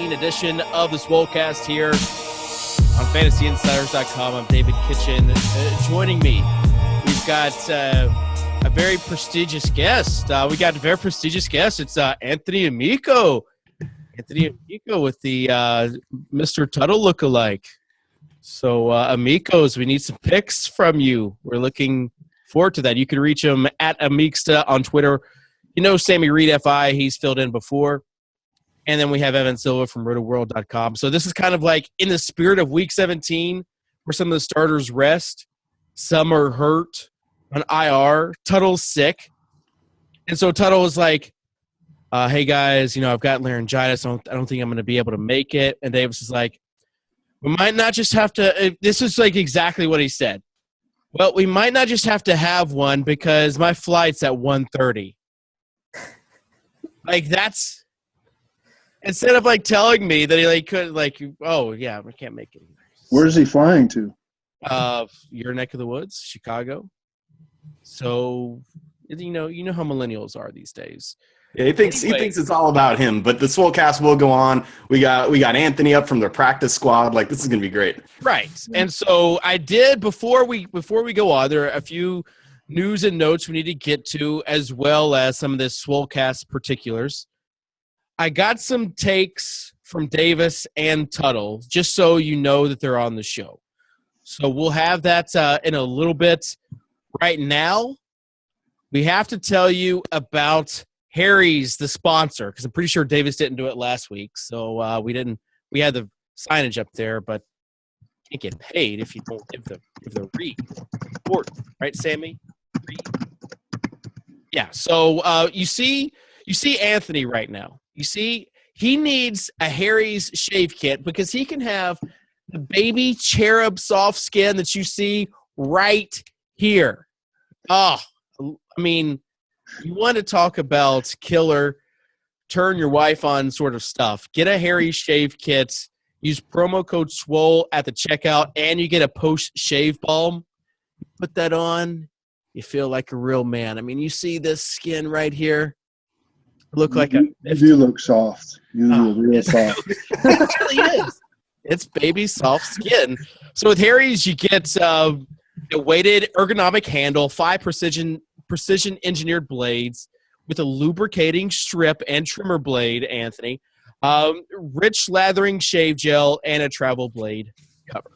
17 edition of the Swolecast here on fantasyinsiders.com. I'm David Kitchen. Joining me, we've got a very prestigious guest. It's Anthony Amico. Anthony Amico with the Mr. Tuttle lookalike. So, Amigos, we need some picks from you. We're looking forward to that. You can reach him at Amixta on Twitter. You know Sammy Reed FI. He's filled in before. And then we have Evan Silva from rotoworld.com. So this is kind of like in the spirit of Week 17, where some of the starters rest. Some are hurt on IR. Tuttle's sick. And so Tuttle is like, hey, guys, I've got laryngitis. I don't think I'm going to be able to make it. And Davis is like, we might not just have to – this is like exactly what he said. Well, we might not just have to have one because my flight's at 1:30. Like that's – instead of like telling me that he could oh yeah, I can't make it. Where's he flying to? Your neck of the woods, Chicago. So you know how millennials are these days. Yeah, he thinks it's all about him. But the Swolecast will go on. We got Anthony up from the practice squad. Like this is gonna be great. Right. And so I did before we go on. There are a few news and notes we need to get to, as well as some of this Swolecast particulars. I got some takes from Davis and Tuttle, just so you know that they're on the show. So we'll have that in a little bit. Right now, we have to tell you about Harry's, the sponsor, because I'm pretty sure Davis didn't do it last week. So we didn't. We had the signage up there, but you can't get paid if you don't give the read. Important, right, Sammy? Read. Yeah. So you see Anthony right now. You see, he needs a Harry's shave kit because he can have the baby cherub soft skin that you see right here. Oh, I mean, you want to talk about killer, turn your wife on sort of stuff. Get a Harry's shave kit. Use promo code SWOLE at the checkout, and you get a post-shave balm. Put that on, you feel like a real man. I mean, you see this skin right here? You do look soft. You look real soft. It really is. It's baby soft skin. So with Harry's, you get a weighted ergonomic handle, 5 precision engineered blades with a lubricating strip and trimmer blade, Anthony, rich lathering shave gel, and a travel blade cover.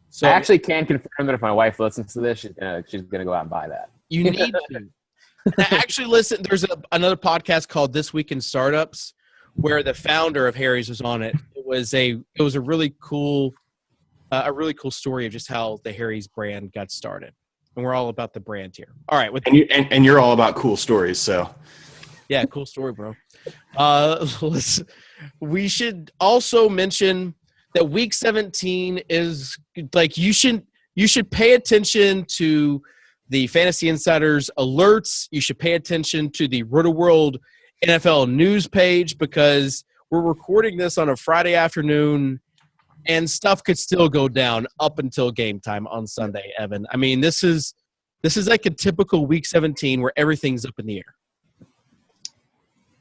So I actually can confirm that if my wife listens to this, she's gonna go out and buy that. You need to. Actually, listen, there's another podcast called This Week in Startups where the founder of Harry's was on it. It was a really cool story of just how the Harry's brand got started. And we're all about the brand here. All right. And you're all about cool stories, so. Yeah, cool story, bro. We should also mention that Week 17 is like you should pay attention to the Fantasy Insiders alerts. You should pay attention to the RotoWorld NFL news page because we're recording this on a Friday afternoon and stuff could still go down up until game time on Sunday, Evan. I mean, this is like a typical Week 17 where everything's up in the air.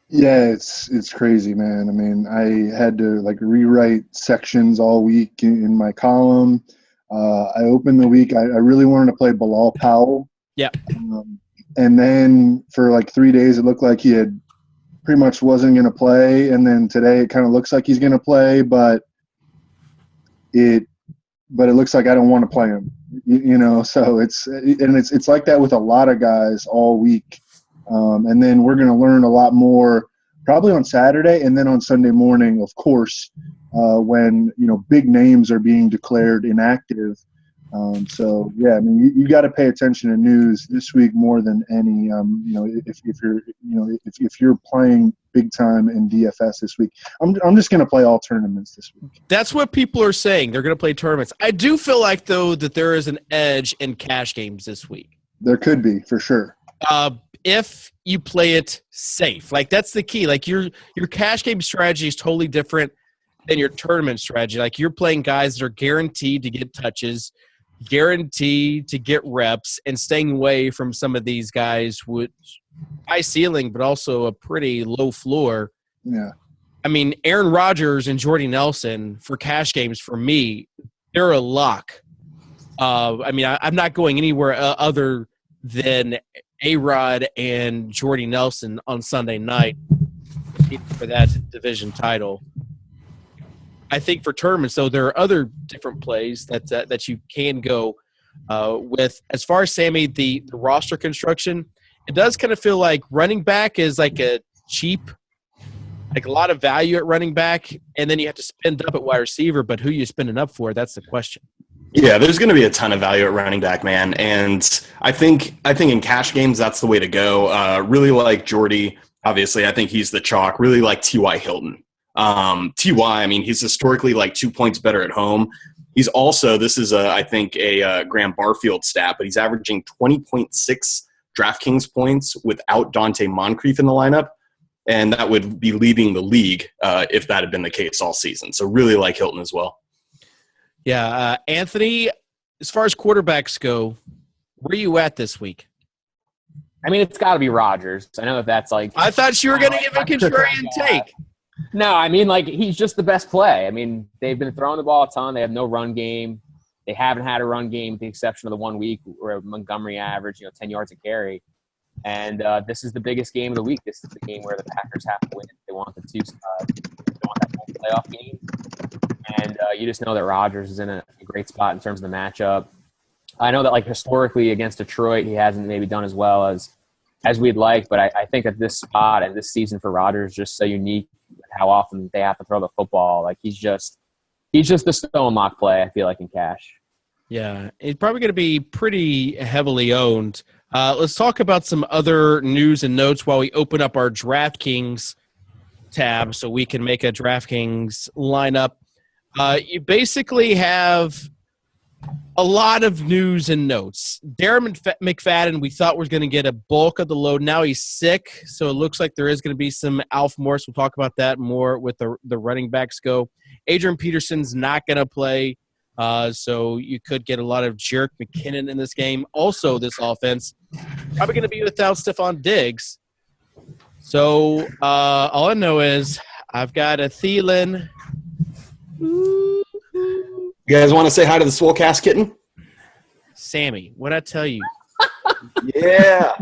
Yeah, it's crazy, man. I mean, I had to rewrite sections all week in my column. I opened the week. I really wanted to play Bilal Powell. Yeah. And then for 3 days, it looked like he had pretty much wasn't going to play. And then today, it kind of looks like he's going to play, but it looks like I don't want to play him. So it's like that with a lot of guys all week. And then we're going to learn a lot more probably on Saturday and then on Sunday morning, of course, when big names are being declared inactive. So yeah, I mean you got to pay attention to news this week more than any. If you're playing big time in DFS this week, I'm just going to play all tournaments this week. That's what people are saying. They're going to play tournaments. I do feel like though that there is an edge in cash games this week. There could be for sure. If you play it safe, that's the key. Your cash game strategy is totally different than your tournament strategy. You're playing guys that are guaranteed to get touches, guaranteed to get reps, and staying away from some of these guys with high ceiling but also a pretty low floor. Yeah. I mean, Aaron Rodgers and Jordy Nelson for cash games, for me, they're a lock. I mean, I'm not going anywhere other than A-Rod and Jordy Nelson on Sunday night for that division title. I think for tournaments, though, there are other different plays that you can go with. As far as, Sammy, the roster construction, it does kind of feel like running back is like a cheap, like a lot of value at running back, and then you have to spend up at wide receiver, but who you spending up for, that's the question. Yeah, there's going to be a ton of value at running back, man. And I think in cash games, that's the way to go. Really like Jordy. Obviously, I think he's the chalk. Really like T.Y. Hilton. T.Y., I mean, he's historically like 2 points better at home. He's also, this is, I think, a Graham Barfield stat, but he's averaging 20.6 DraftKings points without Dante Moncrief in the lineup. And that would be leading the league if that had been the case all season. So really like Hilton as well. Yeah, Anthony, as far as quarterbacks go, where are you at this week? I mean, it's got to be Rodgers. I know that's like – I thought you were going to give a contrarian take. No, I mean, like, he's just the best play. I mean, they've been throwing the ball a ton. They have no run game. They haven't had a run game with the exception of the 1 week where Montgomery averaged, 10 yards a carry. And this is the biggest game of the week. This is the game where the Packers have to win. They want they want that home playoff game. And you just know that Rodgers is in a great spot in terms of the matchup. I know that, like, historically against Detroit, he hasn't maybe done as well as we'd like, but I think that this spot and this season for Rodgers is just so unique how often they have to throw the football. Like, he's just the stone lock play, I feel like, in cash. Yeah, it's probably going to be pretty heavily owned. Let's talk about some other news and notes while we open up our DraftKings tab so we can make a DraftKings lineup. You basically have a lot of news and notes. Darren McFadden, we thought was going to get a bulk of the load. Now he's sick, so it looks like there is going to be some Alf Morris. We'll talk about that more with the running backs go. Adrian Peterson's not going to play, so you could get a lot of Jerick McKinnon in this game. Also, this offense probably going to be without Stephon Diggs. So all I know is I've got a Thielen. You guys want to say hi to the Swolecast kitten? Sammy, what'd I tell you? Yeah.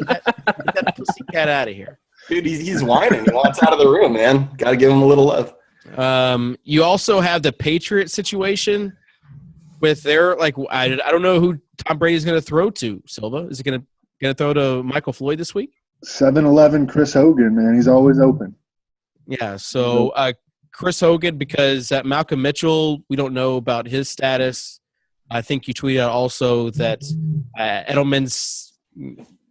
Get that pussycat out of here. Dude, he's whining. He wants out of the room, man. Got to give him a little love. You also have the Patriot situation with their, like, I don't know who Tom Brady's going to throw to, Silva. Is he going to throw to Michael Floyd this week? 7-11 Chris Hogan, man. He's always open. Yeah, so Chris Hogan, because Malcolm Mitchell, we don't know about his status. I think you tweeted out also that Edelman's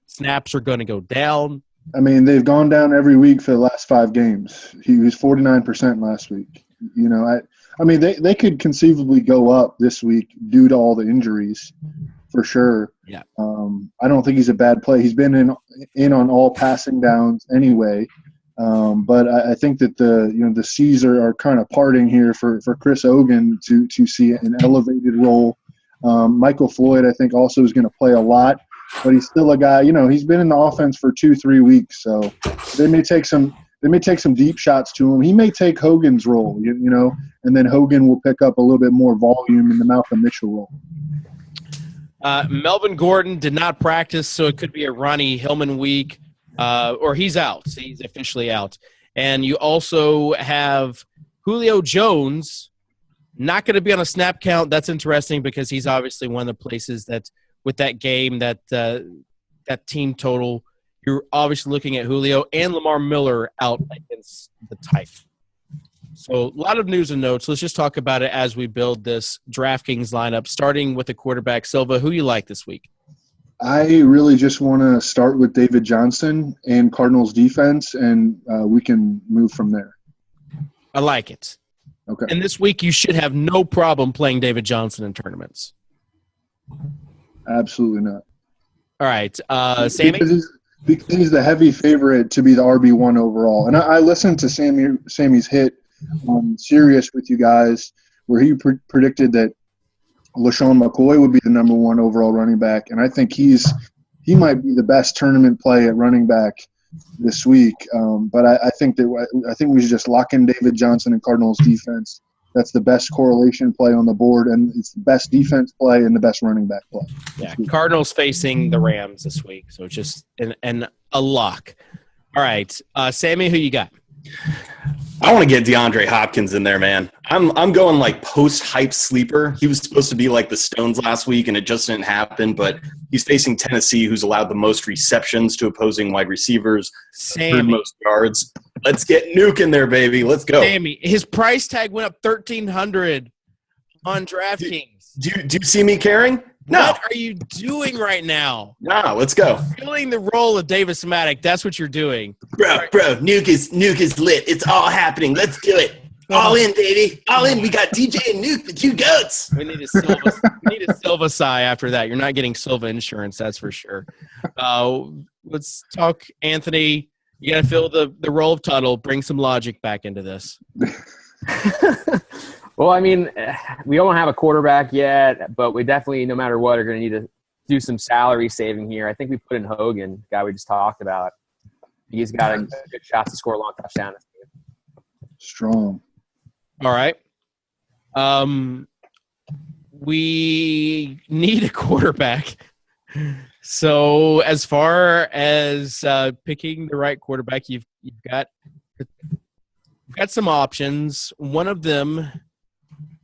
snaps are going to go down. I mean, they've gone down every week for the last 5 games. He was 49% last week. I mean, they could conceivably go up this week due to all the injuries, for sure. Yeah. I don't think he's a bad play. He's been in on all passing downs anyway. But I think that the C's are kind of parting here for Chris Hogan to see an elevated role. Michael Floyd, I think, also is going to play a lot, but he's still a guy. He's been in the offense for 2-3 weeks, so they may take some deep shots to him. He may take Hogan's role, and then Hogan will pick up a little bit more volume in the Malcolm Mitchell role. Melvin Gordon did not practice, so it could be a Ronnie Hillman week. Or he's out. So he's officially out. And you also have Julio Jones not going to be on a snap count. That's interesting because he's obviously one of the places that with that game, that team total, you're obviously looking at Julio and Lamar Miller out against the Titans. So a lot of news and notes. Let's just talk about it as we build this DraftKings lineup, starting with the quarterback. Silva, who you like this week? I really just want to start with David Johnson and Cardinals defense, and we can move from there. I like it. Okay. And this week you should have no problem playing David Johnson in tournaments. Absolutely not. All right. Sammy? Because he's the heavy favorite to be the RB1 overall. And I listened to Sammy's hit on Sirius with you guys where he predicted that LaShawn McCoy would be the number 1 overall running back, and I think he might be the best tournament play at running back this week. But I think we should just lock in David Johnson and Cardinals defense. That's the best correlation play on the board, and it's the best defense play and the best running back play. Yeah, Cardinals facing the Rams this week, so it's just a lock. All right, Sammy, who you got? I want to get DeAndre Hopkins in there, man. I'm going like post-hype sleeper. He was supposed to be like the Stones last week, and it just didn't happen. But he's facing Tennessee, who's allowed the most receptions to opposing wide receivers, third most yards. Let's get Nuke in there, baby. Let's go. Sammy, his price tag went up $1,300 on DraftKings. Do you see me caring? No. What are you doing right now? No, let's go. Filling the role of Davis Mattek. That's what you're doing. Bro, Nuke is lit. It's all happening. Let's do it. All in, baby. All in. We got DJ and Nuke, the two goats. We need a Silva sigh after that. You're not getting Silva insurance, that's for sure. Let's talk, Anthony. You got to fill the role of Tuttle. Bring some logic back into this. Well, I mean, we don't have a quarterback yet, but we definitely, no matter what, are going to need to do some salary saving here. I think we put in Hogan, the guy we just talked about. He's got a good shot to score a long touchdown this game. Strong. All right. We need a quarterback. So as far as picking the right quarterback, you've got some options. One of them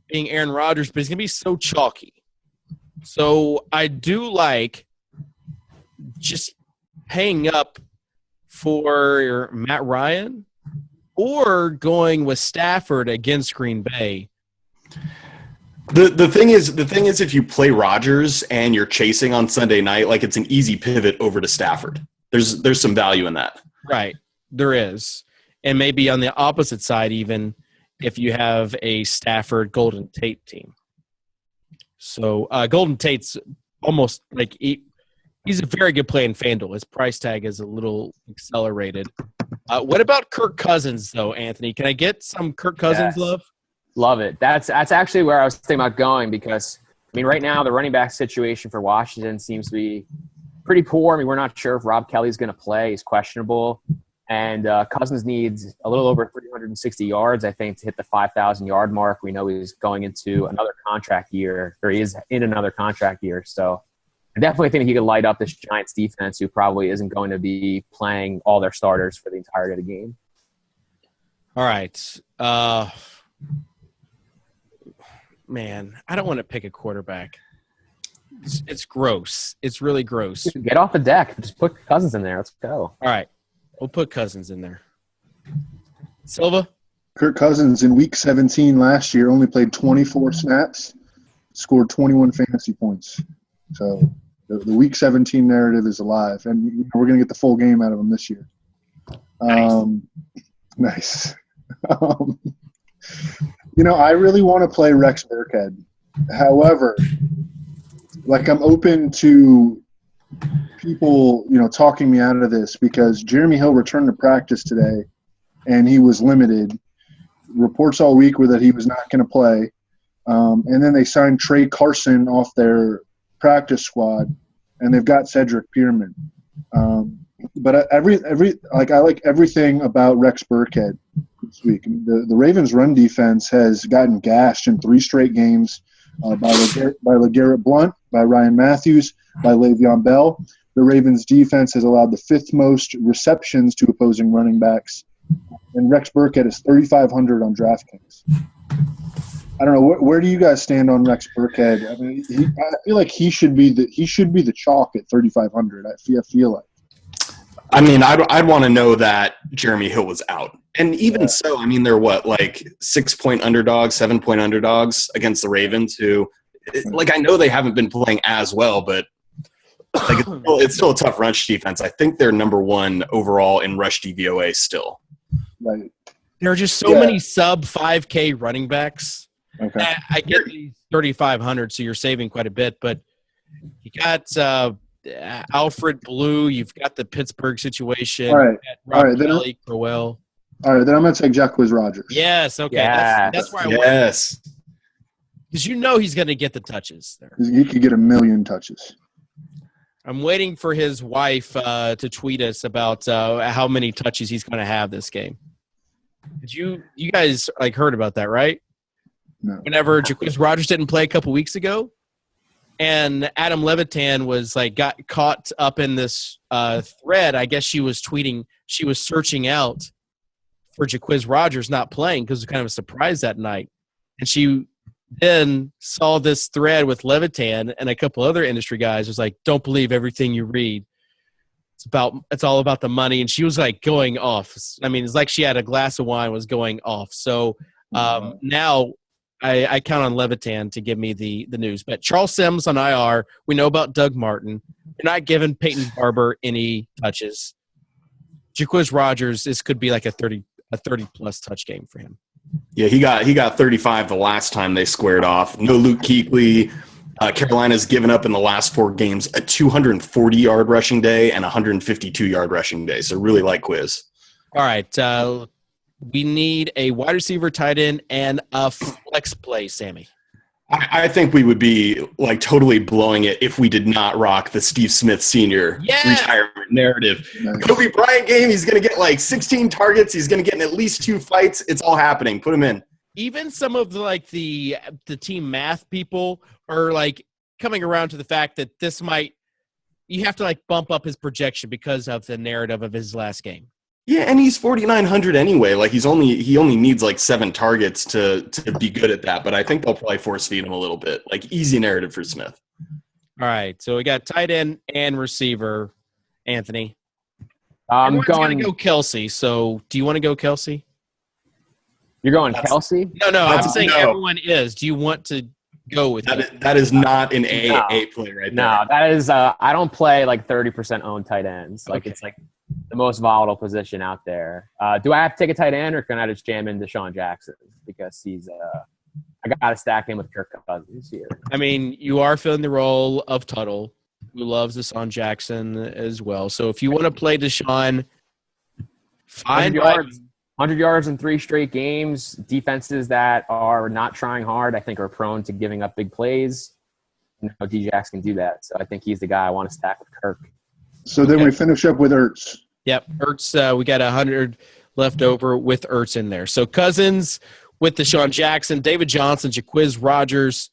being Aaron Rodgers, but he's going to be so chalky. So I do like just paying up for Matt Ryan or going with Stafford against Green Bay. The thing is if you play Rodgers and you're chasing on Sunday night, like it's an easy pivot over to Stafford. There's some value in that. Right. There is. And maybe on the opposite side, even if you have a Stafford Golden Tate team. So Golden Tate's almost like he's a very good play in FanDuel. His price tag is a little accelerated. What about Kirk Cousins, though, Anthony? Can I get some Kirk Cousins love? Love it. That's actually where I was thinking about going because, I mean, right now the running back situation for Washington seems to be pretty poor. I mean, we're not sure if Rob Kelly's going to play. He's questionable. And Cousins needs a little over 360 yards, I think, to hit the 5,000-yard mark. We know he's going into another contract year, or he is in another contract year. So I definitely think he could light up this Giants defense, who probably isn't going to be playing all their starters for the entirety of the game. All right. Man, I don't want to pick a quarterback. It's gross. It's really gross. Get off the deck. Just put Cousins in there. Let's go. All right. We'll put Cousins in there. Silva? Kirk Cousins in Week 17 last year only played 24 snaps, scored 21 fantasy points. So the Week 17 narrative is alive, and we're going to get the full game out of him this year. Nice. I really want to play Rex Burkhead. However, I'm open to people, talking me out of this because Jeremy Hill returned to practice today and he was limited. Reports all week were that he was not going to play. And then they signed Trey Carson off their practice squad and they've got Cedric Pierman. But I like everything about Rex Burkhead this week. The Ravens' run defense has gotten gashed in 3 straight games by LeGarrette Blount, by Ryan Matthews, by Le'Veon Bell. The Ravens' defense has allowed the 5th most receptions to opposing running backs, and Rex Burkhead is 3,500 on DraftKings. I don't know where do you guys stand on Rex Burkhead? I mean, I feel like he should be the chalk at 3,500. I feel like. I mean, I'd want to know that Jeremy Hill was out. And even so, I mean, they're 6-point underdogs, 7-point underdogs against the Ravens who, I know they haven't been playing as well, but it's still a tough rush defense. I think they're number 1 overall in rush DVOA still. Right. There are just so many sub 5K running backs. Okay. I get these 3,500, so you're saving quite a bit, but you got Alfred Blue, you've got the Pittsburgh situation. All right. Rob Kelly, Crowell. All right, then I'm going to take Jacquizz Rodgers. Yes, okay. Yes. That's where I went. Yes. Because he's going to get the touches there. He could get 1 million touches. I'm waiting for his wife to tweet us about how many touches he's going to have this game. Did you guys heard about that, right? No. Whenever Jacquizz Rodgers didn't play a couple weeks ago, and Adam Levitan was got caught up in this thread. I guess she was searching out for Jacquizz Rodgers not playing because it was kind of a surprise that night. And she then saw this thread with Levitan and a couple other industry guys. Was like, don't believe everything you read. It's all about the money. And she was going off. I mean, it's like she had a glass of wine, was going off. So now I count on Levitan to give me the news. But Charles Sims on IR. We know about Doug Martin. You're not giving Peyton Barber any touches. Jacquizz Rodgers, this could be a 30-plus touch game for him. Yeah, he got 35 the last time they squared off. No Luke Kuechly. Carolina's given up in the last 4 games a 240-yard rushing day and a 152-yard rushing day. So really like Quiz. All right. We need a wide receiver, tight end, and a flex play, Sammy. I think we would be totally blowing it if we did not rock the Steve Smith Sr. retirement narrative. Nice. Kobe Bryant game, he's going to get 16 targets. He's going to get in at least 2 fights. It's all happening. Put him in. Even some of the team math people are coming around to the fact that you have to bump up his projection because of the narrative of his last game. Yeah, and he's 4,900 anyway. He only needs 7 targets to be good at that. But I think they'll probably force feed him a little bit. Easy narrative for Smith. All right, so we got tight end and receiver, Anthony. I'm going to go Kelsey. So do you want to go Kelsey? You're going Kelsey? No. I'm saying everyone is. Do you want to go with that is not an A play right there. No, that is. I don't play 30% owned tight ends. Okay. It's the most volatile position out there. Do I have to take a tight end, or can I just jam in Deshaun Jackson because he's? I got to stack him with Kirk Cousins here. I mean, you are filling the role of Tuttle, who loves Deshaun Jackson as well. So if you want to play Deshaun, fine. 100 yards in 3 straight games. Defenses that are not trying hard, I think, are prone to giving up big plays. D-Jax can do that. So I think he's the guy I want to stack with Kirk. So then we finish up with Ertz. Yep, Ertz. We got 100 left over with Ertz in there. So Cousins with Deshaun Jackson, David Johnson, Jacquizz Rodgers,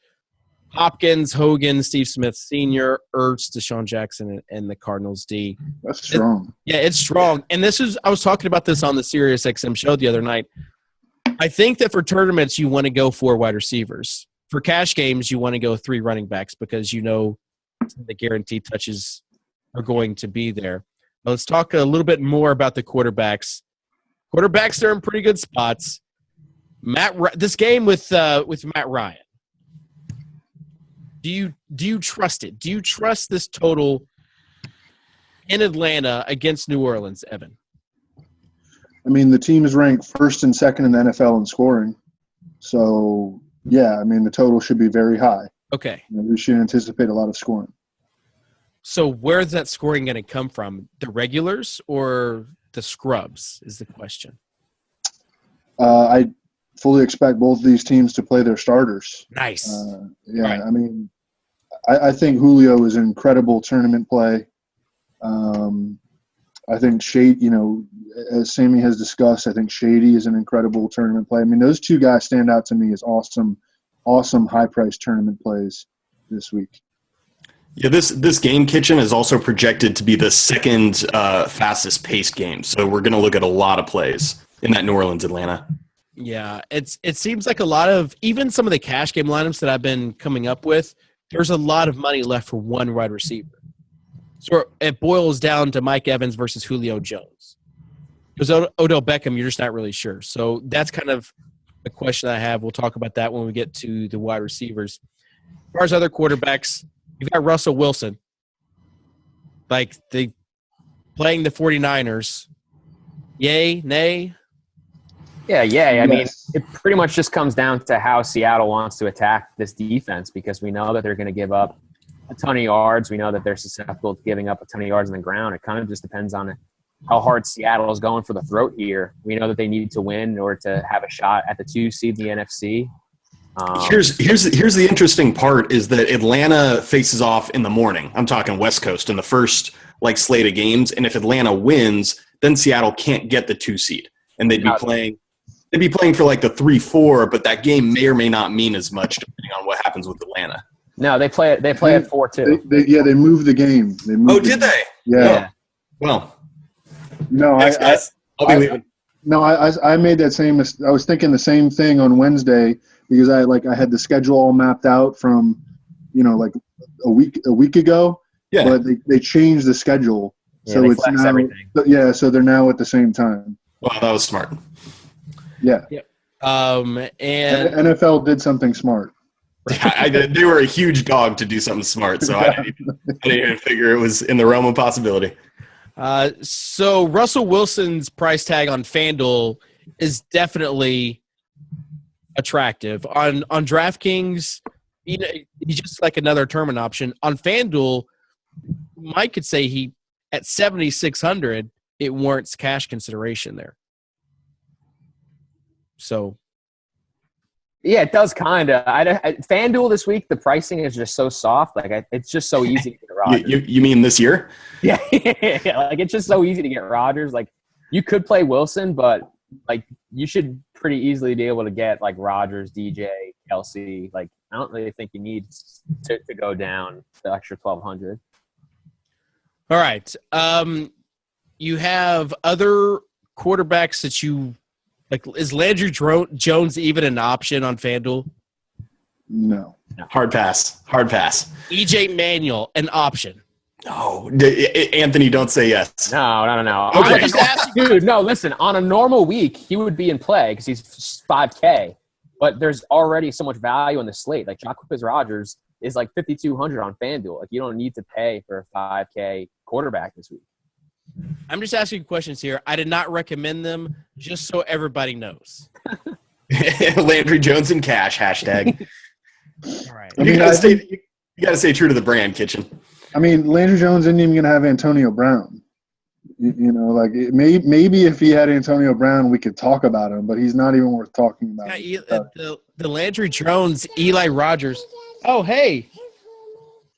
Hopkins, Hogan, Steve Smith Sr., Ertz, Deshaun Jackson, and the Cardinals D. That's strong. It's strong. And I was talking about this on the Sirius XM show the other night. I think that for tournaments, you want to go 4 wide receivers. For cash games, you want to go 3 running backs because the guaranteed touches are going to be there. Now, let's talk a little bit more about the quarterbacks. Quarterbacks are in pretty good spots. This game with Matt Ryan. Do you trust it? Do you trust this total in Atlanta against New Orleans, Evan? I mean, the team is ranked first and second in the NFL in scoring. So, yeah, I mean, the total should be very high. Okay. We should anticipate a lot of scoring. So where's that scoring going to come from? The regulars or the scrubs is the question. I fully expect both of these teams to play their starters. Nice. Right. I mean, I think Julio is an incredible tournament play. I think as Sammy has discussed, I think Shady is an incredible tournament play. I mean, those 2 guys stand out to me as awesome high-priced tournament plays this week. Yeah, this game kitchen is also projected to be the second fastest paced game. So we're going to look at a lot of plays in that New Orleans Atlanta. Yeah, it seems like a lot of even some of the cash game lineups that I've been coming up with. There's a lot of money left for one wide receiver. So it boils down to Mike Evans versus Julio Jones. Because Odell Beckham, you're just not really sure. So that's kind of a question I have. We'll talk about that when we get to the wide receivers. As far as other quarterbacks, you've got Russell Wilson. Playing the 49ers. Yay, nay? Yeah. I mean, it pretty much just comes down to how Seattle wants to attack this defense because we know that they're going to give up a ton of yards. We know that they're susceptible to giving up a ton of yards on the ground. It kind of just depends on how hard Seattle is going for the throat here. We know that they need to win in order to have a shot at the 2 seed in the NFC. Here's the interesting part is that Atlanta faces off in the morning. I'm talking West Coast in the first slate of games, and if Atlanta wins, then Seattle can't get the 2 seed, and they'd be playing for like the 3-4, but that game may or may not mean as much depending on what happens with Atlanta. No, they play at 4-2. They moved the game. Did they? Yeah. Well, no, thanks, guys. I'll be leaving. I made that same. I was thinking the same thing on Wednesday because I had the schedule all mapped out from, like a week ago. Yeah. But they changed the schedule, so it's now. Everything. So they're now at the same time. Well, that was smart. Yeah. And NFL did something smart. They were a huge dog to do something smart, so I didn't even figure it was in the realm of possibility. So Russell Wilson's price tag on FanDuel is definitely attractive. On DraftKings, he's just like another tournament option. On FanDuel, Mike could say he at 7,600, it warrants cash consideration there. So, yeah, it does kind of. FanDuel this week, the pricing is just so soft. It's just so easy to get Rodgers. You mean this year? Yeah, it's just so easy to get Rodgers. You could play Wilson, but you should pretty easily be able to get Rodgers, DJ, Kelsey. I don't really think you need to go down the extra 1,200. All right. You have other quarterbacks that you like. Is Landry Jones even an option on FanDuel? No. Hard pass. EJ Manuel, an option. No. Anthony, don't say yes. No. Okay. I'm just asking, dude, no, listen. On a normal week, he would be in play because he's 5K. But there's already so much value on the slate. Jacquizz Rodgers is 5,200 on FanDuel. You don't need to pay for a 5K quarterback this week. I'm just asking questions here. I did not recommend them, just so everybody knows. Landry Jones in cash, hashtag. All right. You gotta stay true to the brand, Kitchen. I mean, Landry Jones isn't even going to have Antonio Brown. Maybe if he had Antonio Brown, we could talk about him, but he's not even worth talking about. The Landry Jones, Eli Rogers. Oh, hey.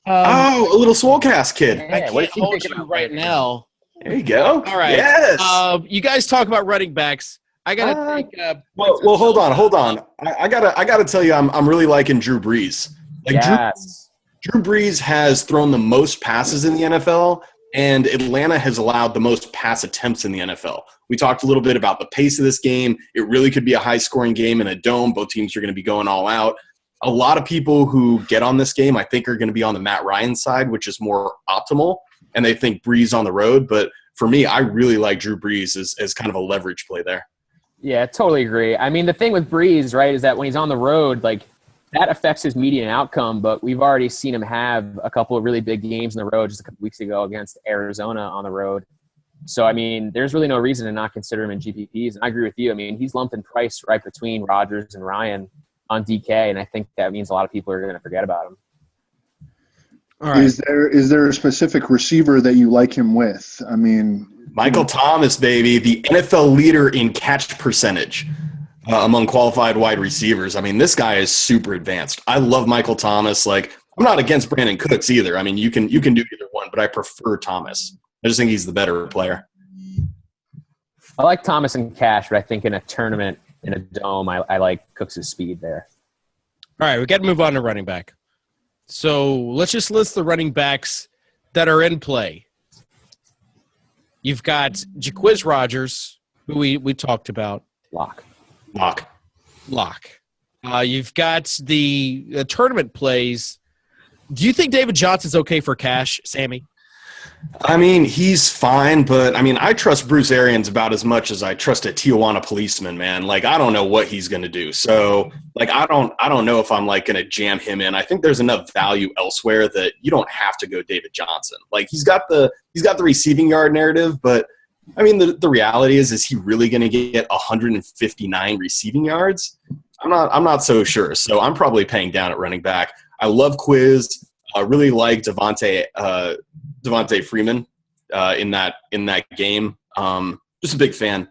A little Swolecast kid. I can't hold you right now. There you go. All right. Yes. You guys talk about running backs. I gotta think. Well, hold on. I gotta tell you, I'm really liking Drew Brees. Yes. Drew Brees has thrown the most passes in the NFL, and Atlanta has allowed the most pass attempts in the NFL. We talked a little bit about the pace of this game. It really could be a high-scoring game in a dome. Both teams are going to be going all out. A lot of people who get on this game, I think, are going to be on the Matt Ryan side, which is more optimal, and they think Brees on the road. But for me, I really like Drew Brees as kind of a leverage play there. Yeah, totally agree. I mean, the thing with Brees, right, is that when he's on the road, that affects his median outcome, but we've already seen him have a couple of really big games on the road just a couple weeks ago against Arizona on the road. So, I mean, there's really no reason to not consider him in GPPs. And I agree with you. I mean, he's lumped in price right between Rodgers and Ryan on DK, and I think that means a lot of people are going to forget about him. All right. Is there a specific receiver that you like him with? I mean, Michael Thomas, baby, the NFL leader in catch percentage among qualified wide receivers. I mean, this guy is super advanced. I love Michael Thomas. I'm not against Brandon Cooks either. I mean, you can do either one, but I prefer Thomas. I just think he's the better player. I like Thomas in cash, but I think in a tournament, in a dome, I like Cooks' speed there. All right, we got to move on to running back. So let's just list the running backs that are in play. You've got Jacquizz Rodgers, who we talked about. Lock. You've got the tournament plays. Do you think David Johnson's okay for cash, Sammy? I mean, he's fine, but I mean, I trust Bruce Arians about as much as I trust a Tijuana policeman, man. I don't know what he's going to do. So, I don't know if I'm going to jam him in. I think there's enough value elsewhere that you don't have to go David Johnson. He's got the receiving yard narrative, but I mean, the reality is he really going to get 159 receiving yards? I'm not so sure. So I'm probably paying down at running back. I love Quiz. I really like Devontae Freeman in that game. Just a big fan.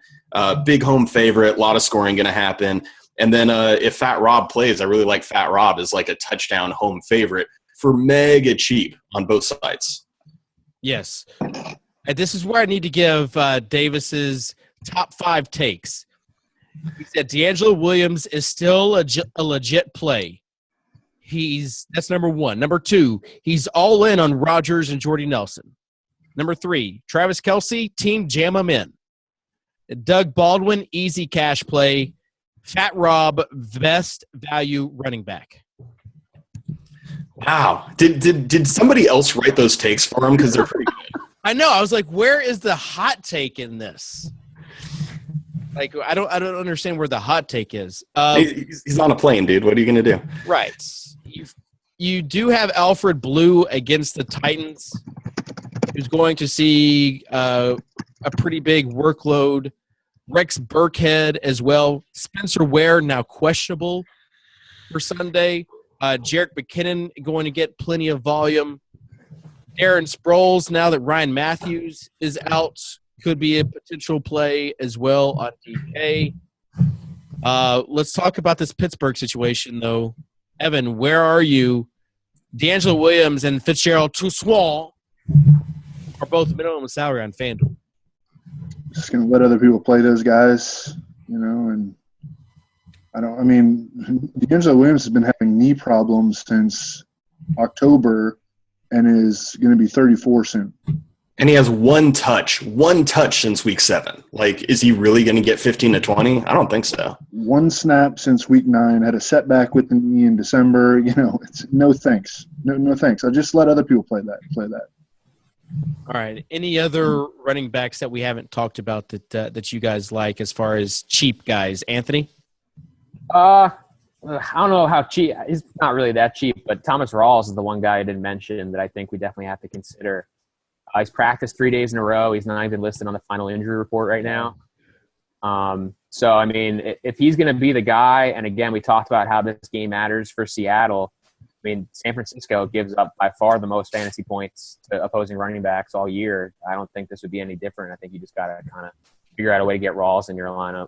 Big home favorite. A lot of scoring going to happen. And then if Fat Rob plays, I really like Fat Rob as like a touchdown home favorite for mega cheap on both sides. Yes. And this is where I need to give Davis's top 5 takes. He said D'Angelo Williams is still a legit play. That's number 1. Number 2, he's all in on Rodgers and Jordy Nelson. Number 3, Travis Kelce, team jam him in. Doug Baldwin, easy cash play. Fat Rob, best value running back. Wow. Did somebody else write those takes for him? Because they're pretty good. I know. I was like, where is the hot take in this? Like, I don't understand where the hot take is. He's on a plane, dude. What are you going to do? Right. You do have Alfred Blue against the Titans, who's going to see a pretty big workload. Rex Burkhead as well. Spencer Ware now questionable for Sunday. Jerick McKinnon going to get plenty of volume. Darren Sproles, now that Ryan Matthews is out, could be a potential play as well on DK. Let's talk about this Pittsburgh situation, though. Evan, where are you? D'Angelo Williams and Fitzgerald Toussaint are both minimum salary on FanDuel. Just going to let other people play those guys, and D'Angelo Williams has been having knee problems since October and is going to be 34 soon. And he has one touch since week 7. Like, is he really going to get 15 to 20? I don't think so. One snap since week 9, had a setback with the knee in December. It's no thanks. No thanks. I'll just let other people play that. All right. Any other running backs that we haven't talked about that you guys like as far as cheap guys? Anthony? I don't know how cheap. He's not really that cheap, but Thomas Rawls is the one guy I didn't mention that I think we definitely have to consider. He's practiced 3 days in a row. He's not even listed on the final injury report right now. So, I mean, if he's going to be the guy, and again, we talked about how this game matters for Seattle. I mean, San Francisco gives up by far the most fantasy points to opposing running backs all year. I don't think this would be any different. I think you just got to kind of figure out a way to get Rawls in your lineup.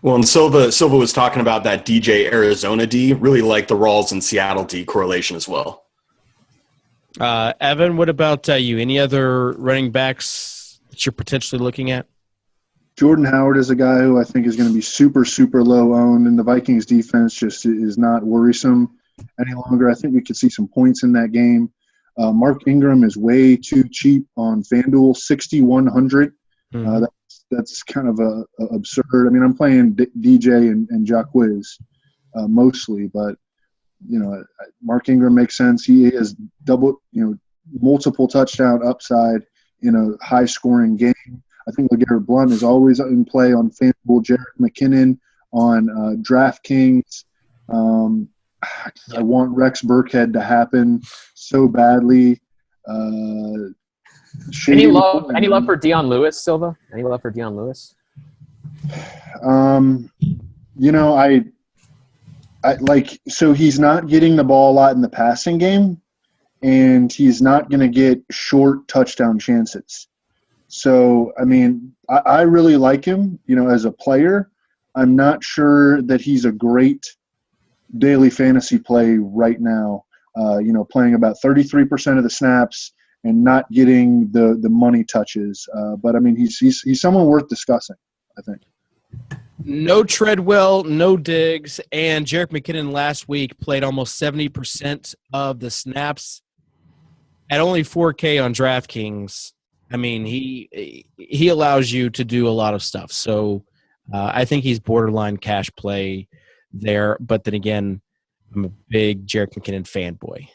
Well, and Silva was talking about that DJ Arizona D. Really like the Rawls and Seattle D correlation as well. Evan, what about you? Any other running backs that you're potentially looking at? Jordan Howard is a guy who I think is going to be super, super low owned, and the Vikings defense just is not worrisome any longer. I think we could see some points in that game. Mark Ingram is way too cheap on FanDuel, 6,100. That's kind of absurd. I mean, I'm playing DJ and Jacquizz mostly, but Mark Ingram makes sense. He has multiple touchdown upside in a high-scoring game. I think LeGarrette Blount is always in play on FanDuel. Jerick McKinnon on DraftKings. I want Rex Burkhead to happen so badly. Any love for Dion Lewis, Silva? Any love for Dion Lewis? So he's not getting the ball a lot in the passing game, and he's not going to get short touchdown chances. So, I mean, I really like him, as a player. I'm not sure that he's a great daily fantasy play right now, playing about 33% of the snaps and not getting the money touches. But, I mean, he's someone worth discussing, I think. No Treadwell, no Diggs, and Jerick McKinnon last week played almost 70% of the snaps at only 4K on DraftKings. I mean, he allows you to do a lot of stuff. So I think he's borderline cash play there. But then again, I'm a big Jerick McKinnon fanboy.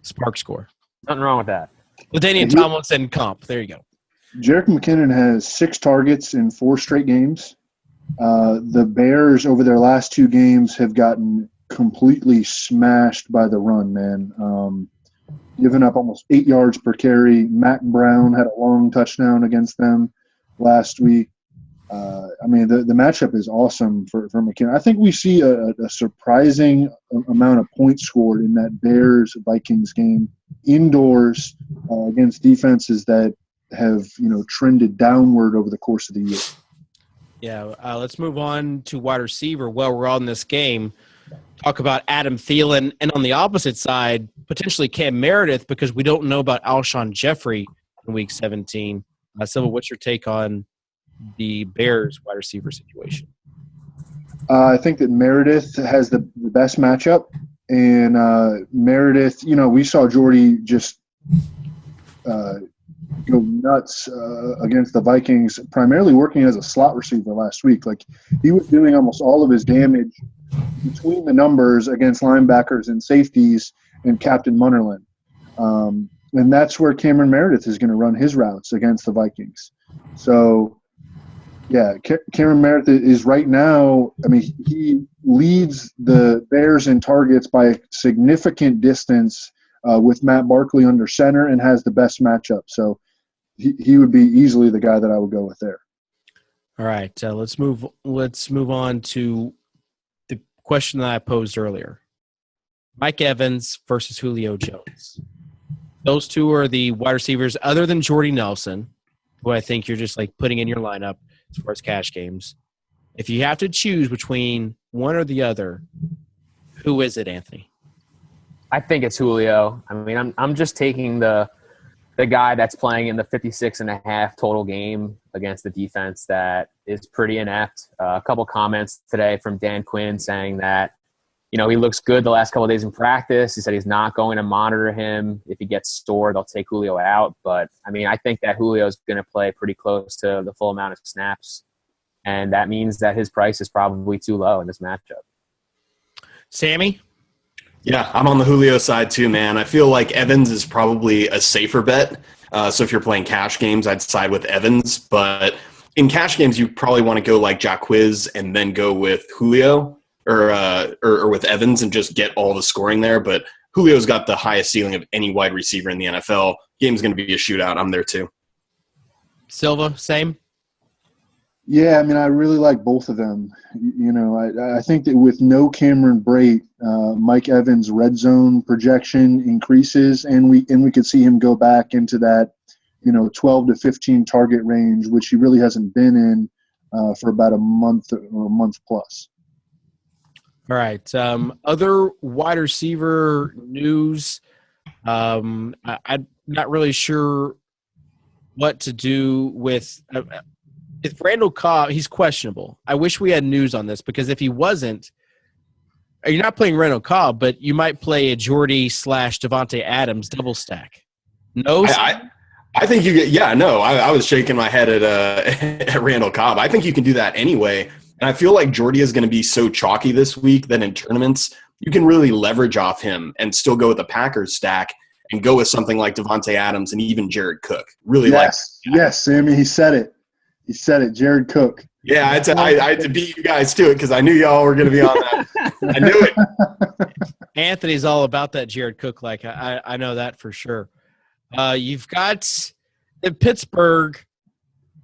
Spark score. Nothing wrong with that. LaDainian Tomlinson comp. There you go. Jerick McKinnon has 6 targets in 4 straight games. The Bears over their last 2 games have gotten completely smashed by the run, man. Given up almost 8 yards per carry. Mac Brown had a long touchdown against them last week. I mean, the matchup is awesome for McKinnon. I think we see a surprising amount of points scored in that Bears-Vikings game indoors against defenses that have, trended downward over the course of the year. Yeah, let's move on to wide receiver. While we're on this game, talk about Adam Thielen, and on the opposite side, potentially Cam Meredith, because we don't know about Alshon Jeffrey in Week 17. Silva, what's your take on the Bears wide receiver situation? I think that Meredith has the best matchup, and Meredith, we saw Jordy just go nuts against the Vikings, primarily working as a slot receiver last week. Like, he was doing almost all of his damage between the numbers against linebackers and safeties and Captain Munnerlyn. And that's where Cameron Meredith is going to run his routes against the Vikings. So, yeah, Cameron Meredith is right now – he leads the Bears in targets by a significant distance with Matt Barkley under center and has the best matchup. So he would be easily the guy that I would go with there. All right, let's move on to the question that I posed earlier. Mike Evans versus Julio Jones. Those two are the wide receivers other than Jordy Nelson, who I think you're just like putting in your lineup as far as cash games. If you have to choose between one or the other, who is it, Anthony? I think it's Julio. I'm just taking the guy that's playing in the 56.5 total game against the defense that is pretty inept. A couple comments today from Dan Quinn saying that, he looks good the last couple of days in practice. He said he's not going to monitor him. If he gets stored, they'll take Julio out. But, I think that Julio is going to play pretty close to the full amount of snaps. And that means that his price is probably too low in this matchup. Sammy? Yeah, I'm on the Julio side too, man. I feel like Evans is probably a safer bet. So if you're playing cash games, I'd side with Evans. But in cash games, you probably want to go like Jacquizz and then go with Julio or with Evans and just get all the scoring there. But Julio's got the highest ceiling of any wide receiver in the NFL. Game's going to be a shootout. I'm there too. Silva, same? Yeah, I really like both of them. I think that with no Cameron Brate, Mike Evans' red zone projection increases, and we could see him go back into that, 12 to 15 target range, which he really hasn't been in for about a month or a month plus. All right. Other wide receiver news. I'm not really sure what to do with if Randall Cobb. He's questionable. I wish we had news on this, because if he wasn't, you're not playing Randall Cobb, but you might play a Jordy / Devontae Adams double stack. No, I think you get. Yeah, no. I was shaking my head at Randall Cobb. I think you can do that anyway. And I feel like Jordy is going to be so chalky this week that in tournaments, you can really leverage off him and still go with the Packers stack and go with something like Devontae Adams and even Jared Cook. Really Yes, Sammy, he said it. Jared Cook. Yeah, I had to beat you guys to it because I knew y'all were going to be on that. I knew it. Anthony's all about that Jared Cook. Like, I know that for sure. You've got in Pittsburgh.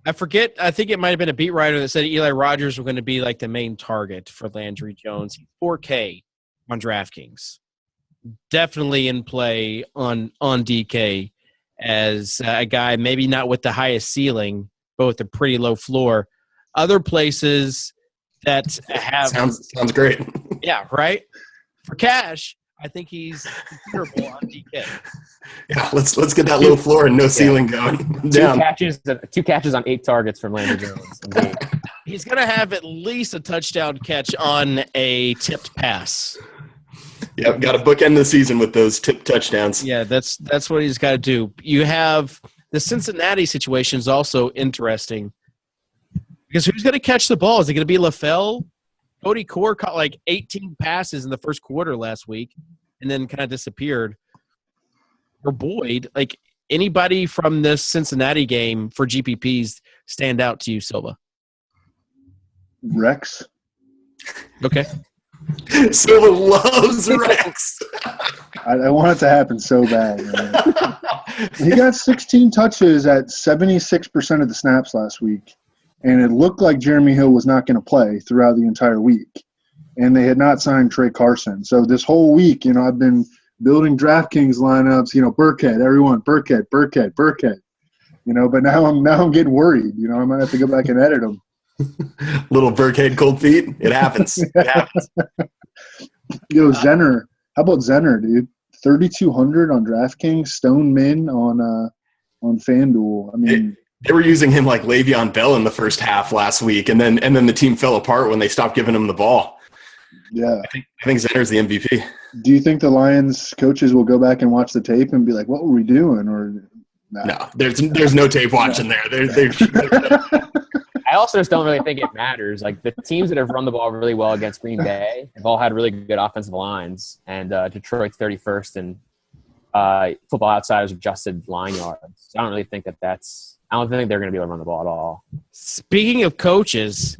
I forget. I think it might have been a beat writer that said Eli Rogers was going to be like the main target for Landry Jones. 4K on DraftKings. Definitely in play on DK as a guy maybe not with the highest ceiling, but with a pretty low floor. Other places that have sounds great. Yeah, right. For cash, I think he's considerable on DK. Yeah, let's get that low floor and no ceiling going. Two catches on 8 targets from Landry Jones. He's going to have at least a touchdown catch on a tipped pass. Yeah, got to bookend the season with those tipped touchdowns. Yeah, that's what he's got to do. You have the Cincinnati situation is also interesting because who's going to catch the ball? Is it going to be LaFell? Cody Core caught like 18 passes in the first quarter last week and then kind of disappeared. Or Boyd, like anybody from this Cincinnati game for GPPs stand out to you, Silva? Rex. Okay. Silva loves Rex. I want it to happen so bad. Man. He got 16 touches at 76% of the snaps last week, and it looked like Jeremy Hill was not going to play throughout the entire week. And they had not signed Trey Carson. So this whole week, I've been building DraftKings lineups, Burkhead, everyone, Burkhead. But now I'm getting worried. I might have to go back and edit them. Little Burkhead cold feet. It happens. It happens. Yo, Zenner. How about Zenner, dude? 3,200 on DraftKings, Stone Min on FanDuel. I mean, they were using him like Le'Veon Bell in the first half last week, and then the team fell apart when they stopped giving him the ball. yeah. I think Zenner's the MVP. Do you think the Lions coaches will go back and watch the tape and be like, "What were we doing?" Or nah. No, there's no tape watching there. They're I also just don't really think it matters. Like the teams that have run the ball really well against Green Bay have all had really good offensive lines, and Detroit's 31st in Football Outsiders adjusted line yards. I don't really think that's. I don't think they're going to be able to run the ball at all. Speaking of coaches,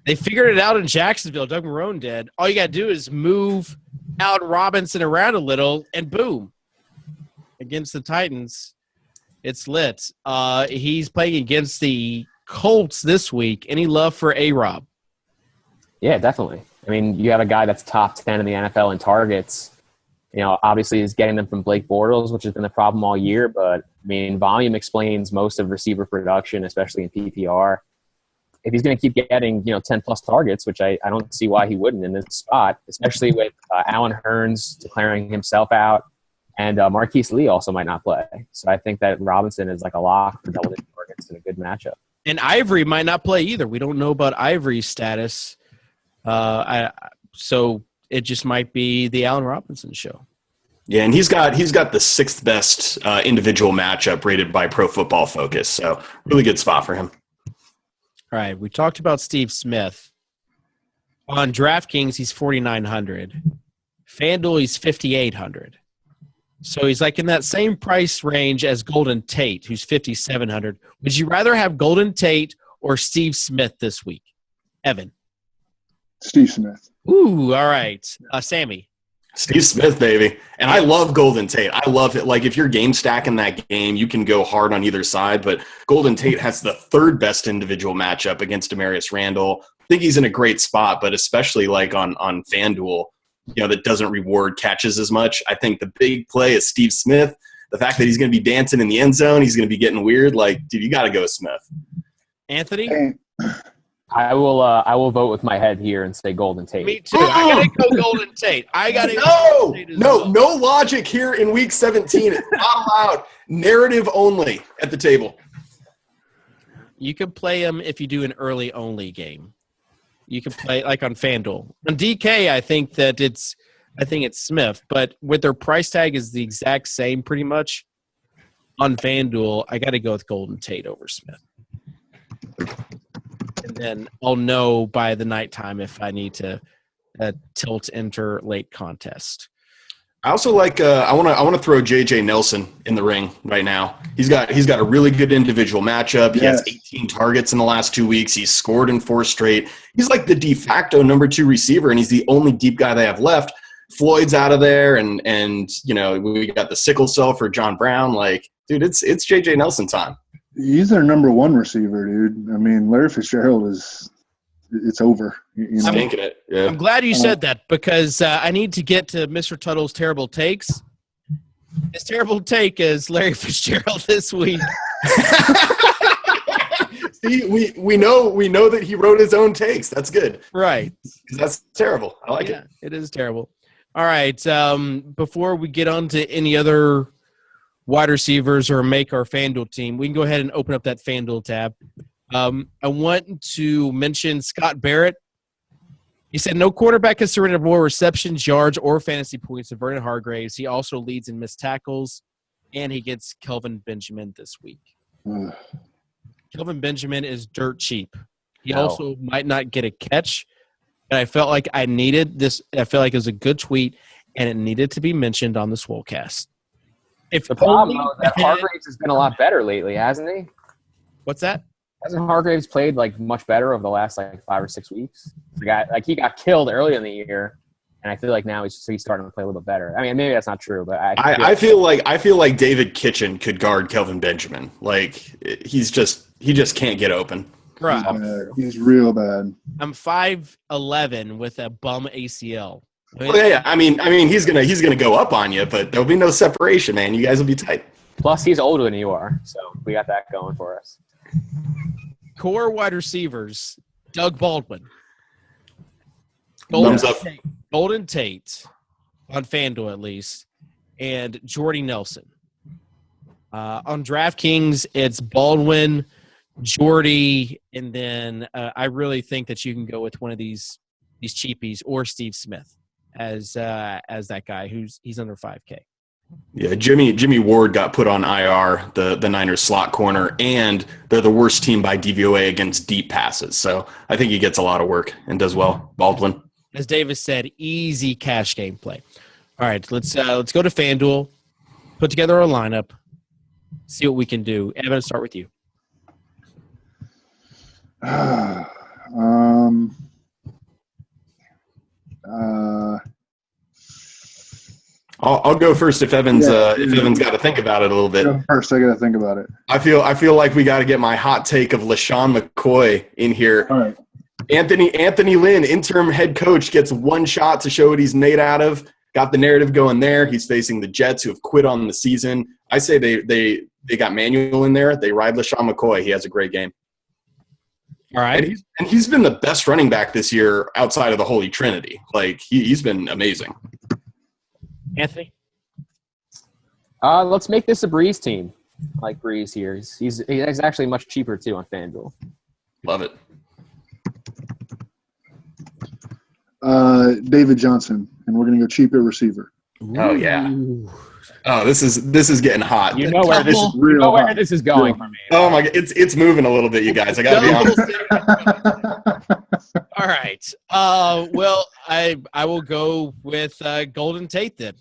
they figured it out in Jacksonville. Doug Marrone did. All you got to do is move Allen Robinson around a little, and boom, against the Titans, it's lit. He's playing against the Colts this week. Any love for A-Rob? Yeah, definitely. I mean, you have a guy that's top 10 in the NFL in targets. You know, obviously he's getting them from Blake Bortles, which has been the problem all year. But, I mean, volume explains most of receiver production, especially in PPR. If he's going to keep getting, 10-plus targets, which I don't see why he wouldn't in this spot, especially with Allen Hurns declaring himself out, and Marquise Lee also might not play. So I think that Robinson is like a lock for double-digit targets in a good matchup. And Ivory might not play either. We don't know about Ivory's status. So it just might be the Allen Robinson show. Yeah, and he's got the sixth best individual matchup rated by Pro Football Focus. So really good spot for him. All right, we talked about Steve Smith. On DraftKings, he's 4,900. FanDuel, he's 5,800. So he's like in that same price range as Golden Tate, who's 5,700. Would you rather have Golden Tate or Steve Smith this week? Evan. Steve Smith. Ooh, all right. Sammy. Steve Smith, baby. And I love Golden Tate. I love it. Like, if you're game stacking that game, you can go hard on either side. But Golden Tate has the third best individual matchup against Demarius Randall. I think he's in a great spot, but especially like on FanDuel, that doesn't reward catches as much. I think the big play is Steve Smith. The fact that he's going to be dancing in the end zone, he's going to be getting weird. Like, dude, you got to go with Smith. Anthony? Hey. I will vote with my head here and say Golden Tate. Me too. I got to go Golden Tate. No logic here in Week 17. It's not allowed. Narrative only at the table. You can play him if you do an early only game. You can play like on FanDuel. On DK, I think it's Smith, but with their price tag is the exact same pretty much. On FanDuel, I got to go with Golden Tate over Smith. And then I'll know by the nighttime if I need to tilt enter late contest. I also like. I want to throw JJ Nelson in the ring right now. He's got a really good individual matchup. He has 18 targets in the last 2 weeks. He's scored in 4 straight. He's like the de facto number 2 receiver, and he's the only deep guy they have left. Floyd's out of there, and we got the sickle cell for John Brown. Like, dude, it's JJ Nelson time. He's their number 1 receiver, dude. I mean, Larry Fitzgerald it's over. Stinking it. Yeah. I'm glad you said that because I need to get to Mr. Tuttle's terrible takes. His terrible take is Larry Fitzgerald this week. See, we know that he wrote his own takes. That's good. Right. That's terrible. I like it. It is terrible. All right. Before we get on to any other wide receivers or make our FanDuel team, we can go ahead and open up that FanDuel tab. I want to mention Scott Barrett. He said no quarterback has surrendered more receptions, yards, or fantasy points than Vernon Hargreaves. He also leads in missed tackles, and he gets Kelvin Benjamin this week. Kelvin Benjamin is dirt cheap. He also might not get a catch, and I felt like I needed this. I felt like it was a good tweet, and it needed to be mentioned on the Swolecast. If the problem is that Hargreaves has been a lot better lately, hasn't he? What's that? Hasn't Hargreaves played like much better over the last 5 or 6 weeks? The guy, he got killed early in the year, and I feel like now he's starting to play a little bit better. I mean, maybe that's not true, but I feel like David Kitchen could guard Kelvin Benjamin. Like he just can't get open. Right. He's real bad. I'm 5'11" with a bum ACL. I mean, he's gonna go up on you, but there'll be no separation, man. You guys will be tight. Plus, he's older than you are, so we got that going for us. Core wide receivers. Doug Baldwin. Thumbs up. Golden Tate on FanDuel at least, and Jordy Nelson. On DraftKings, it's Baldwin, Jordy, and then I really think that you can go with one of these cheapies or Steve Smith as that guy he's under 5K. Yeah, Jimmy Ward got put on IR, the Niners slot corner, and they're the worst team by DVOA against deep passes. So I think he gets a lot of work and does well. Baldwin. As Davis said, easy cash game play. All right, let's go to FanDuel, put together a lineup, see what we can do. Evan, I'll start with you. I'll go first if Evan's got to think about it a little bit. First, I got to think about it. I feel like we got to get my hot take of LaShawn McCoy in here. All right. Anthony Lynn, interim head coach, gets one shot to show what he's made out of. Got the narrative going there. He's facing the Jets, who have quit on the season. I say they got Manuel in there. They ride LaShawn McCoy. He has a great game. All right. And he's been the best running back this year outside of the Holy Trinity. Like, he's been amazing. Anthony? Let's make this a Breeze team. I like Breeze here. He's actually much cheaper, too, on FanDuel. Love it. David Johnson, and we're going to go cheaper receiver. Oh, yeah. Oh, this is getting hot. You know where this is going for me. Oh my God, it's moving a little bit, you guys. I got to be honest. All right. Well, I will go with Golden Tate then.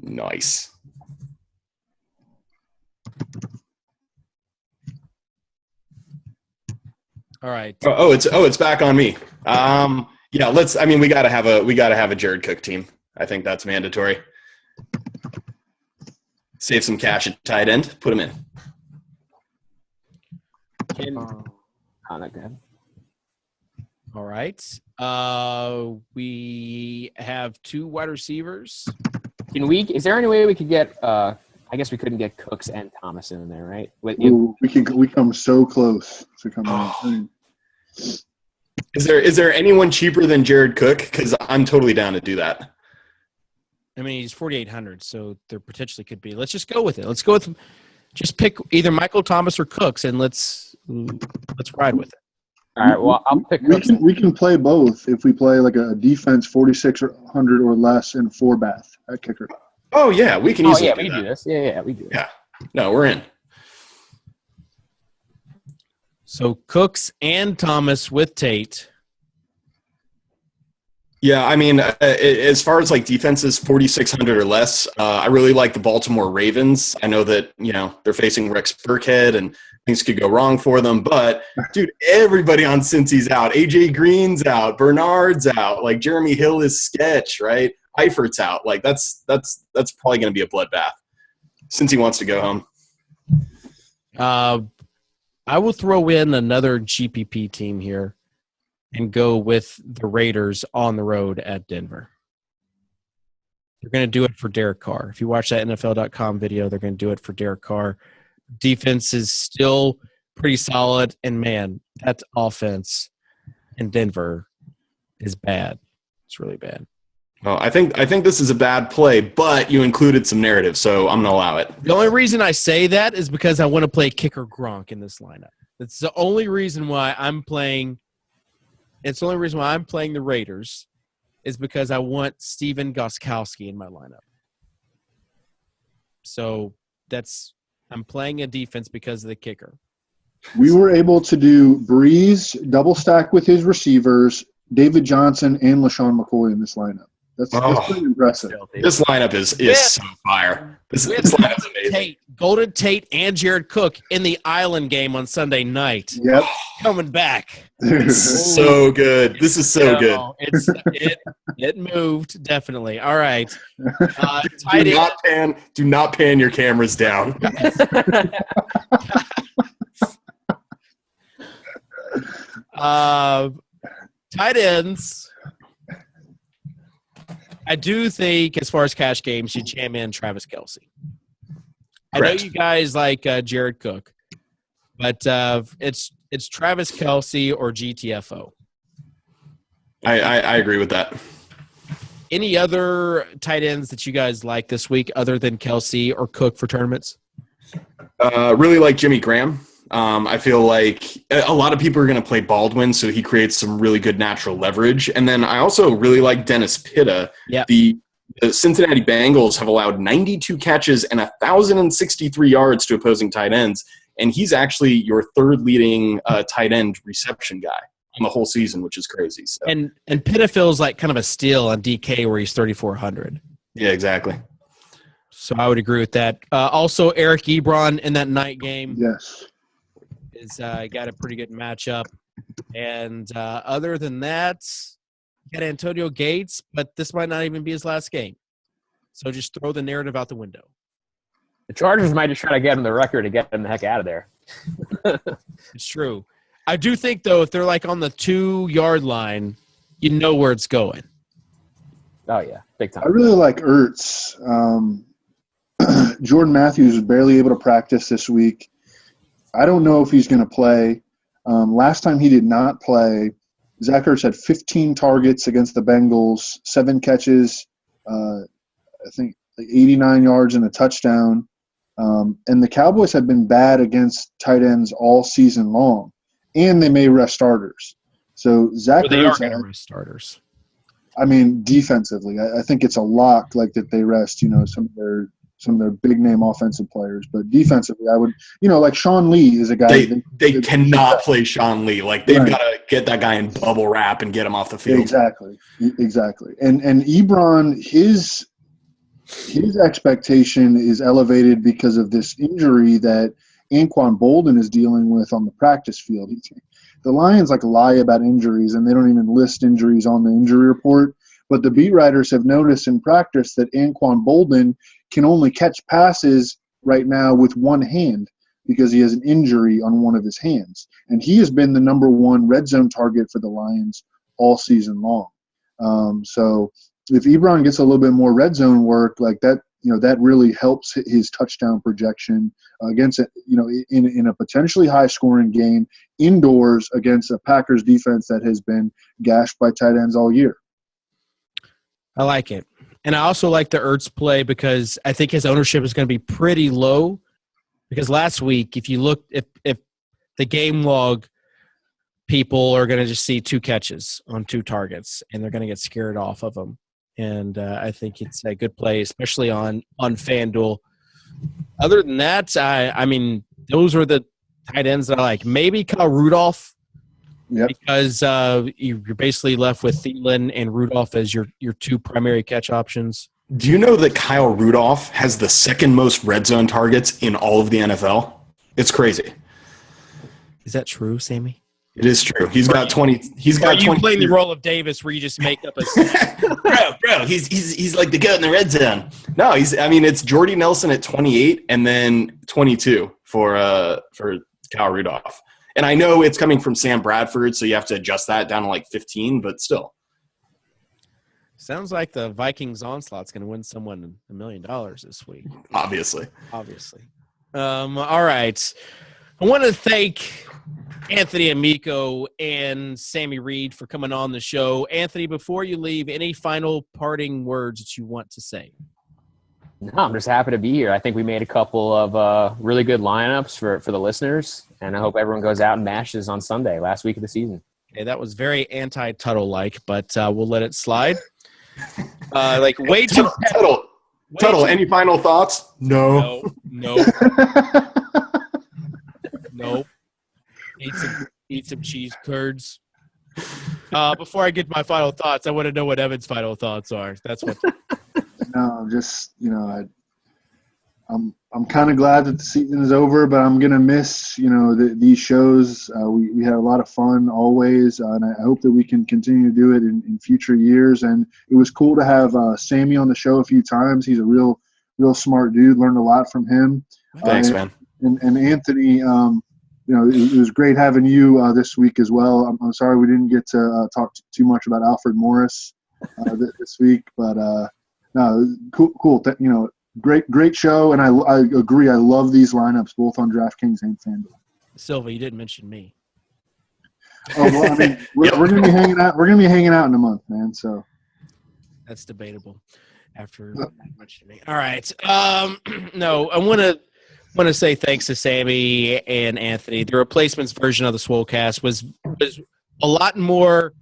Nice. All right. It's back on me. Yeah, we gotta have a Jared Cook team. I think that's mandatory. Save some cash at tight end. Put him in. Not good. All right. We have two wide receivers. Is there any way we could get I guess we couldn't get Cooks and Thomas in there, right? We come so close to coming in. Is there anyone cheaper than Jared Cook? Because I'm totally down to do that. I mean, he's 4,800, so there potentially could be. Let's just go with it. Let's go with just pick either Michael Thomas or Cooks, and let's ride with it. All right. Well, I'll pick Cooks. We can play both if we play like a defense 4,600 or less and 4-bath at kicker. Oh yeah, we can easily. We do this. Yeah, we do. Yeah. No, we're in. So Cooks and Thomas with Tate. Yeah, I mean, as far as like defenses 4,600 or less, I really like the Baltimore Ravens. I know that, they're facing Rex Burkhead and things could go wrong for them. But, dude, everybody on Cincy's out. AJ Green's out. Bernard's out. Like, Jeremy Hill is sketch, right? Eifert's out. Like, that's probably going to be a bloodbath. Cincy wants to go home. I will throw in another GPP team here and go with the Raiders on the road at Denver. They're going to do it for Derek Carr. If you watch that NFL.com video, they're going to do it for Derek Carr. Defense is still pretty solid, and, man, that offense in Denver is bad. It's really bad. Well, I think this is a bad play, but you included some narrative, so I'm going to allow it. The only reason I say that is because I want to play kicker Gronk in this lineup. It's the only reason why I'm playing – it's the only reason why I'm playing the Raiders is because I want Steven Gostkowski in my lineup. So I'm playing a defense because of the kicker. We were able to do Breeze, double stack with his receivers, David Johnson, and LaShawn McCoy in this lineup. That's pretty impressive. This lineup is so fire. This lineup is amazing. Golden Tate and Jared Cook in the Island game on Sunday night. Yep. Coming back. So good. This is so good. It moved, definitely. All right. Do not pan your cameras down. Tight ends. I do think, as far as cash games, you jam in Travis Kelce. I know you guys like Jared Cook, but it's It's Travis Kelce or GTFO. I agree with that. Any other tight ends that you guys like this week other than Kelce or Cook for tournaments? Really like Jimmy Graham. I feel like a lot of people are going to play Baldwin, so he creates some really good natural leverage. And then I also really like Dennis Pitta. Yeah. The Cincinnati Bengals have allowed 92 catches and 1,063 yards to opposing tight ends, and he's actually your third leading tight end reception guy on the whole season, which is crazy. So. And Pitta feels like kind of a steal on DK where he's 3,400. Yeah, exactly. So I would agree with that. Also, Eric Ebron in that night game. Yes. Is got a pretty good matchup. And other than that, you got Antonio Gates, but this might not even be his last game. So just throw the narrative out the window. The Chargers might just try to get him the record to get him the heck out of there. It's true. I do think, though, if they're like on the 2-yard line, you know where it's going. Oh, yeah. Big time. I really like Ertz. Jordan Matthews was barely able to practice this week. I don't know if he's going to play. Last time he did not play, Zach Ertz had 15 targets against the Bengals, 7 catches, I think like 89 yards and a touchdown. And the Cowboys have been bad against tight ends all season long, and they may rest starters. So Zach They are Ertz, going to rest starters. I mean, defensively, I think it's a lock like that they rest, some of their big name offensive players, but defensively, I would, like Sean Lee is a guy. They cannot play Sean Lee. Like they've Right. got to get that guy in bubble wrap and get him off the field. Exactly. And Ebron, his expectation is elevated because of this injury that Anquan Bolden is dealing with on the practice field. The Lions lie about injuries, and they don't even list injuries on the injury report. But the beat writers have noticed in practice that Anquan Bolden can only catch passes right now with one hand because he has an injury on one of his hands. And he has been the number 1 red zone target for the Lions all season long. So if Ebron gets a little bit more red zone work like that, that really helps his touchdown projection against in a potentially high scoring game indoors against a Packers defense that has been gashed by tight ends all year. I like it. And I also like the Ertz play because I think his ownership is going to be pretty low. Because last week, if you look, if the game log, people are going to just see 2 catches on 2 targets, and they're going to get scared off of them. And I think it's a good play, especially on FanDuel. Other than that, I mean, those are the tight ends that I like. Maybe Kyle Rudolph. Yep. Because you're basically left with Thielen and Rudolph as your 2 primary catch options. Do you know that Kyle Rudolph has the second most red zone targets in all of the NFL? It's crazy. Is that true, Sammy? It is true. He's got 20. He's Are got you 20. playing the role of Davis where you just make up a bro. He's like the goat in the red zone. No, it's Jordy Nelson at 28 and then 22 for Kyle Rudolph. And I know it's coming from Sam Bradford, so you have to adjust that down to 15, but still. Sounds like the Vikings onslaught's going to win someone $1 million this week. Obviously. All right. I want to thank Anthony Amico and Sammy Reed for coming on the show. Anthony, before you leave, any final parting words that you want to say? No, I'm just happy to be here. I think we made a couple of really good lineups for the listeners, and I hope everyone goes out and mashes on Sunday, last week of the season. Okay, that was very anti-Tuttle-like, but we'll let it slide. Way too – Tuttle, any final thoughts? No. Nope. Eat some cheese curds. Before I get to my final thoughts, I want to know what Evan's final thoughts are. That's what – No, just I'm kind of glad that the season is over, but I'm gonna miss these shows. We had a lot of fun always, and I hope that we can continue to do it in future years. And it was cool to have Sammy on the show a few times. He's a real smart dude. Learned a lot from him. Thanks, man. And Anthony, it was great having you this week as well. I'm sorry we didn't get to talk too much about Alfred Morris this week, but. No, cool. Great show, and I agree. I love these lineups, both on DraftKings and FanDuel. Silva, you didn't mention me. Oh well, I mean, we're gonna be hanging out. We're gonna be hanging out in a month, man. So That's debatable. After mentioning, all right. No, I want to say thanks to Sammy and Anthony. The replacements version of the Swolecast was a lot more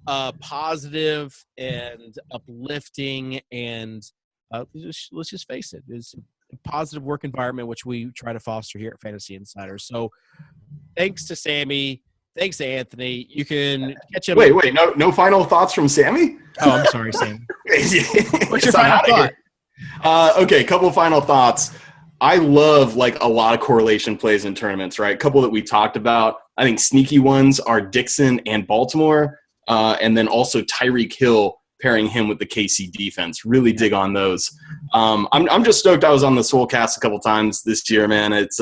positive and uplifting, and let's just face it, it's a positive work environment which we try to foster here at Fantasy Insiders. So, thanks to Sammy. Thanks to Anthony. You can catch him. Wait, no final thoughts from Sammy? Oh, I'm sorry, Sammy. What's your So I'm final outta thought? here. Okay, couple final thoughts. I love like a lot of correlation plays in tournaments, right? A couple that we talked about. I think sneaky ones are Dixon and Baltimore, and then also Tyreek Hill pairing him with the KC defense. Really dig on those. I'm just stoked I was on the Swolecast a couple times this year, man. It's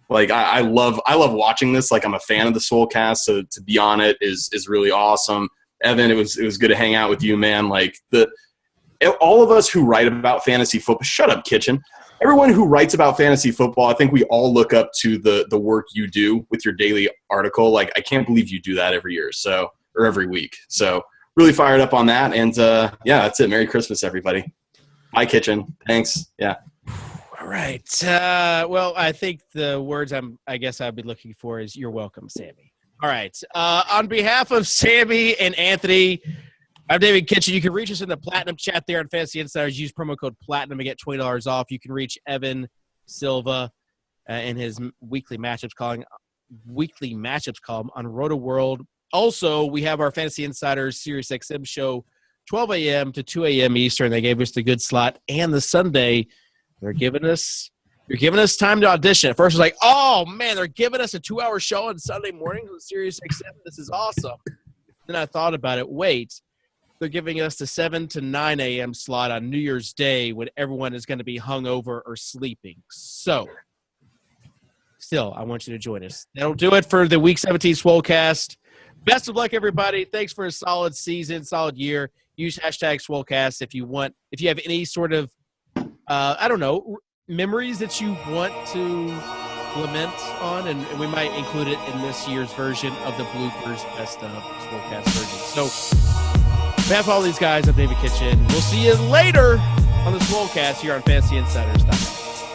like I love watching this. Like I'm a fan of the Swolecast, so to be on it is really awesome. Evan, it was good to hang out with you, man. Like all of us who write about fantasy football. Shut up, Kitchen. Everyone who writes about fantasy football, I think we all look up to the work you do with your daily article. Like I can't believe you do that every year, or every week. So really fired up on that. And yeah, that's it. Merry Christmas, everybody. Bye, Kitchen. Thanks. Yeah. All right. Well, I think the words I guess I'd be looking for is "You're welcome, Sammy." All right. On behalf of Sammy and Anthony, I'm David Kitchen. You can reach us in the Platinum chat there on Fantasy Insiders. Use promo code Platinum to get $20 off. You can reach Evan Silva in his weekly matchups column on Roto World. Also, we have our Fantasy Insiders Sirius XM show, 12 a.m. to 2 a.m. Eastern. They gave us the good slot, and the Sunday. They're giving us time to audition. At first, it was like, oh, man, they're giving us a 2-hour show on Sunday morning with Sirius XM. This is awesome. Then I thought about it. Wait, they're giving us the 7 to 9 a.m. slot on New Year's Day when everyone is going to be hungover or sleeping. So, still, I want you to join us. That'll do it for the Week 17 Swolecast. Best of luck, everybody. Thanks for a solid season, solid year. Use hashtag Swolecast if you have any sort of memories that you want to lament on, and we might include it in this year's version of the bloopers best of Swolecast version. So, on behalf of all these guys, I'm David Kitchen. We'll see you later on the Swolecast here on FantasyInsiders.com.